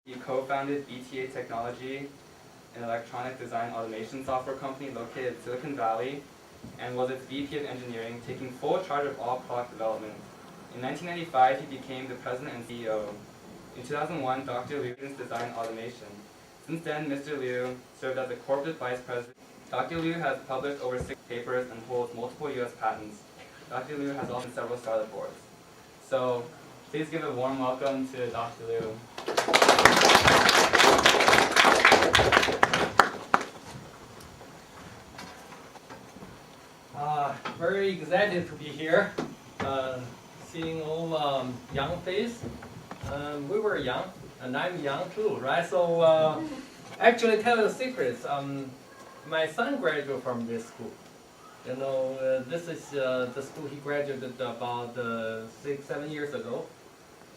He co-founded BTA Technology, an electronic design automation software company located in Silicon Valley, and was its VP of engineering, taking full charge of all product development. In 1995, he became the president and CEO. In 2001, Dr. Liu designed automation. Since then, Mr. Liu served as a corporate vice president. Dr. Liu has published over 6 papers and holds multiple U.S. patents. Dr. Liu has also several startup boards. So, please give a warm welcome to Dr. Liu. Very excited to be here, seeing all young faces. We were young, and I'm young too, right? So actually, tell you the secrets. My son graduated from this school. You know, this is the school he graduated about 6-7 years ago,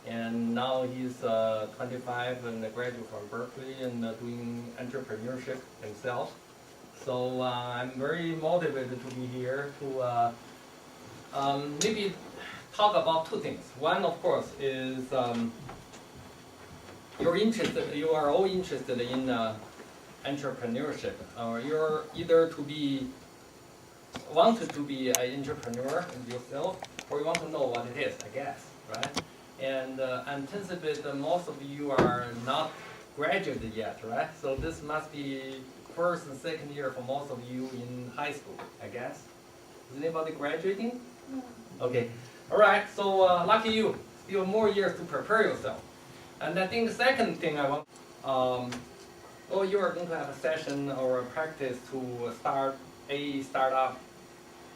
and now he's 25 and graduated from Berkeley and doing entrepreneurship himself. So I'm very motivated to be here to maybe talk about 2 things. One, of course, is you are all interested in entrepreneurship, or you're either wanted to be an entrepreneur yourself, or you want to know what it is, I guess, right? And anticipate that most of you are not graduated yet, right? So this must be first and second year for most of you in high school, I guess. Is anybody graduating? No. Okay. All right. So lucky you. Still more years to prepare yourself. And I think the second thing I want, you are going to have a session or a practice to start a startup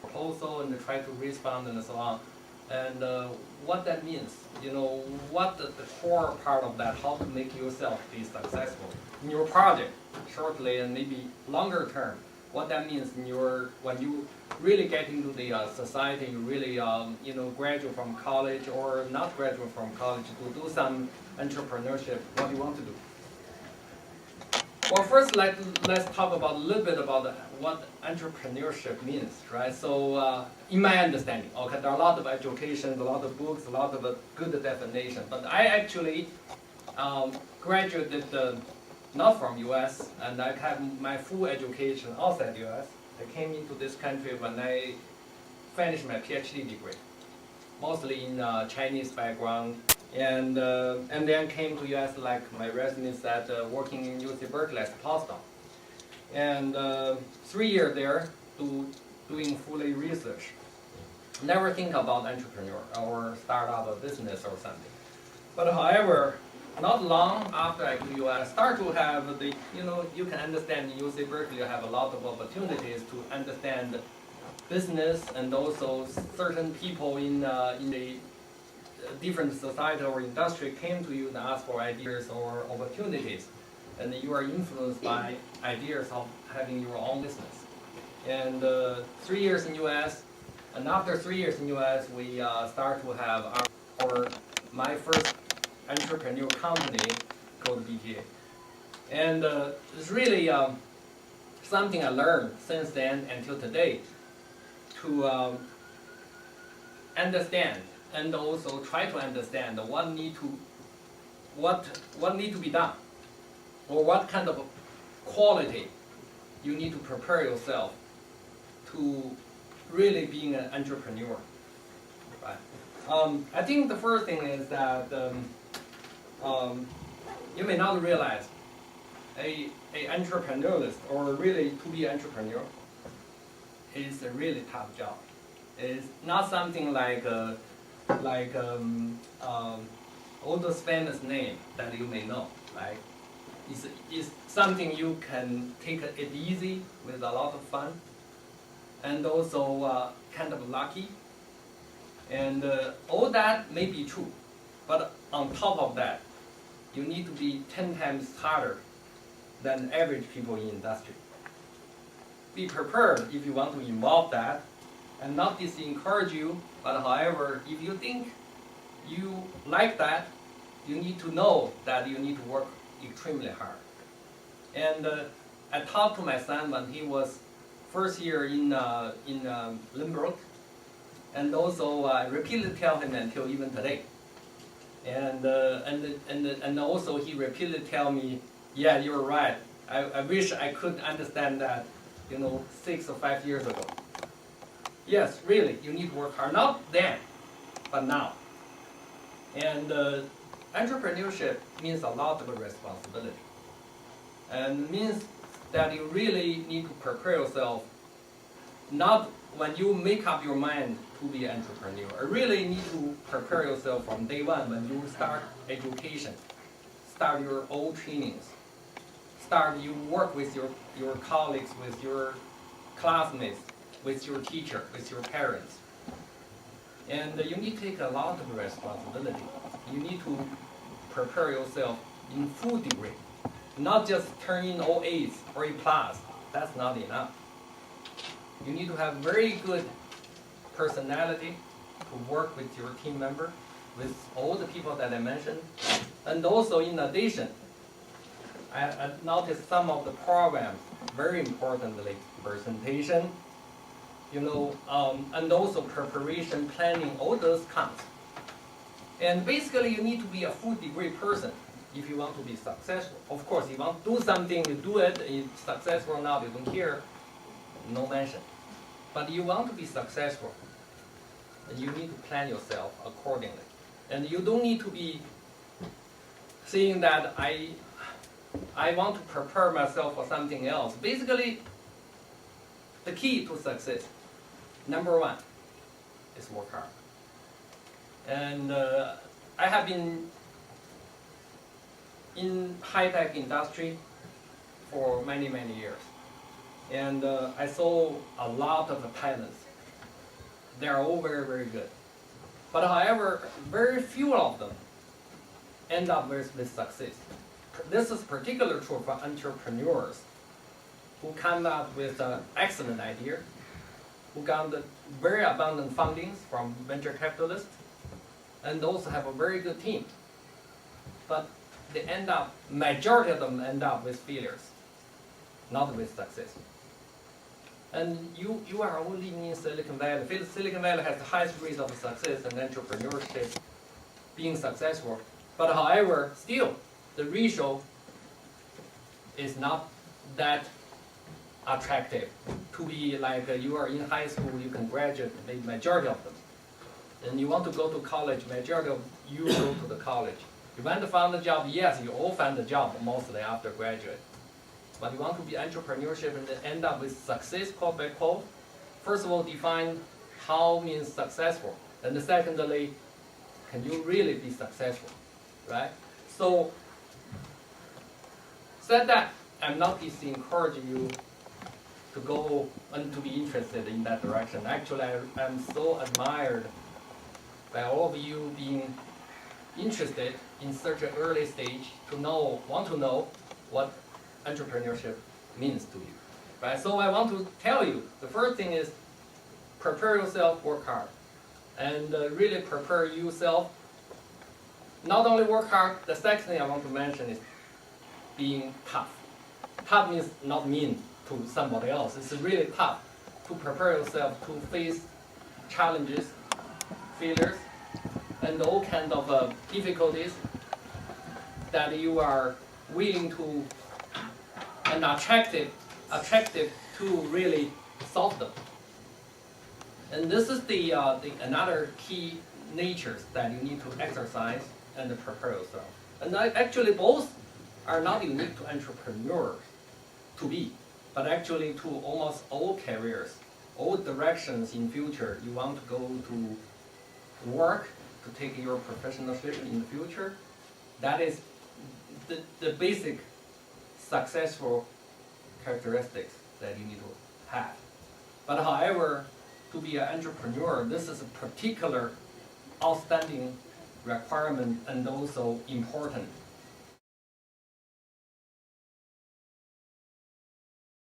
proposal and try to raise funds and so on. And what that means, you know, what the core part of that, how to make yourself be successful in your project, shortly and maybe longer term. What that means in when you really get into the society, you really graduate from college or not graduate from college to do some entrepreneurship. What do you want to do? Well, first let's talk about a little bit about what entrepreneurship means, right? So, in my understanding, okay, there are a lot of education, a lot of books, a lot of good definition, but I actually graduated not from U.S. and I have my full education outside U.S. I came into this country when I finished my PhD degree, mostly in Chinese background. And then came to U.S. like my resume said, working in UC Berkeley as a postdoc. And 3 years there doing fully research. Never think about entrepreneur or start up a business or something. But however, not long after I go to U.S., start to have you can understand in UC Berkeley you have a lot of opportunities to understand business and also certain people in the different society or industry came to you and asked for ideas or opportunities, and you are influenced by ideas of having your own business. And 3 years in U.S., and after 3 years in U.S., we start to have my first entrepreneur company called BTA. And it's really something I learned since then until today to understand and also try to understand what need to be done, or what kind of quality you need to prepare yourself to really being an entrepreneur. Right? I think the first thing is that you may not realize a entrepreneurist or really to be an entrepreneur is a really tough job. It's not something like all those famous names that you may know, right? It's something you can take it easy with a lot of fun, and also kind of lucky. And all that may be true, but on top of that, you need to be 10 times harder than average people in industry. Be prepared if you want to involve that, and not discourage you, but however, if you think you like that, you need to know that you need to work extremely hard. And I talked to my son when he was first year in Limburg, and also I repeatedly tell him until even today. And also he repeatedly tell me, yeah, you're right. I wish I could understand that, 6 or 5 years ago. Yes, really, you need to work hard. Not then, but now. And entrepreneurship means a lot of responsibility. And means that you really need to prepare yourself, not when you make up your mind to be an entrepreneur. You really need to prepare yourself from day one when you start education, start your own trainings, you work with your colleagues, with your classmates, with your teacher, with your parents. And you need to take a lot of responsibility. You need to prepare yourself in full degree, not just turn in all A's or A+. That's not enough. You need to have very good personality to work with your team member, with all the people that I mentioned. And also, in addition, I noticed some of the programs, very importantly, presentation, and also preparation, planning, all those counts. And basically, you need to be a full degree person if you want to be successful. Of course, you want to do something, you do it, it's successful or not, you don't care, no mention. But you want to be successful, and you need to plan yourself accordingly. And you don't need to be saying that I want to prepare myself for something else. Basically, the key to success, number one, is work hard. And I have been in high-tech industry for many, many years. And I saw a lot of talents. They are all very, very good. But however, very few of them end up with success. This is particularly true for entrepreneurs who come up with an excellent idea, who got very abundant fundings from venture capitalists, and also have a very good team. But majority of them end up with failures, not with success. And you are only in Silicon Valley. Silicon Valley has the highest rate of success in entrepreneurship, being successful. But however, still, the ratio is not that attractive to be like you are in high school, you can graduate, maybe majority of them. And you want to go to college, majority of you go to the college. You want to find a job, yes, you all find a job mostly after graduate. But you want to be entrepreneurship and end up with success, quote by quote. First of all, define how means successful. And secondly, can you really be successful, right? So, said that, I'm not encouraging you to go and to be interested in that direction. Actually, I'm so admired by all of you being interested in such an early stage to want to know what entrepreneurship means to you, right? So I want to tell you, the first thing is prepare yourself, work hard, and really prepare yourself. Not only work hard, the second thing I want to mention is being tough. Tough means not mean to somebody else. It's really tough to prepare yourself to face challenges, failures, and all kinds of difficulties that you are willing to and attractive to really solve them. And this is the another key natures that you need to exercise and prepare yourself. And actually both are not unique to entrepreneurs to be, but actually to almost all careers, all directions in future you want to go to work, to take your professionalship in the future. That is the basic successful characteristics that you need to have. But however, to be an entrepreneur, this is a particular outstanding requirement and also important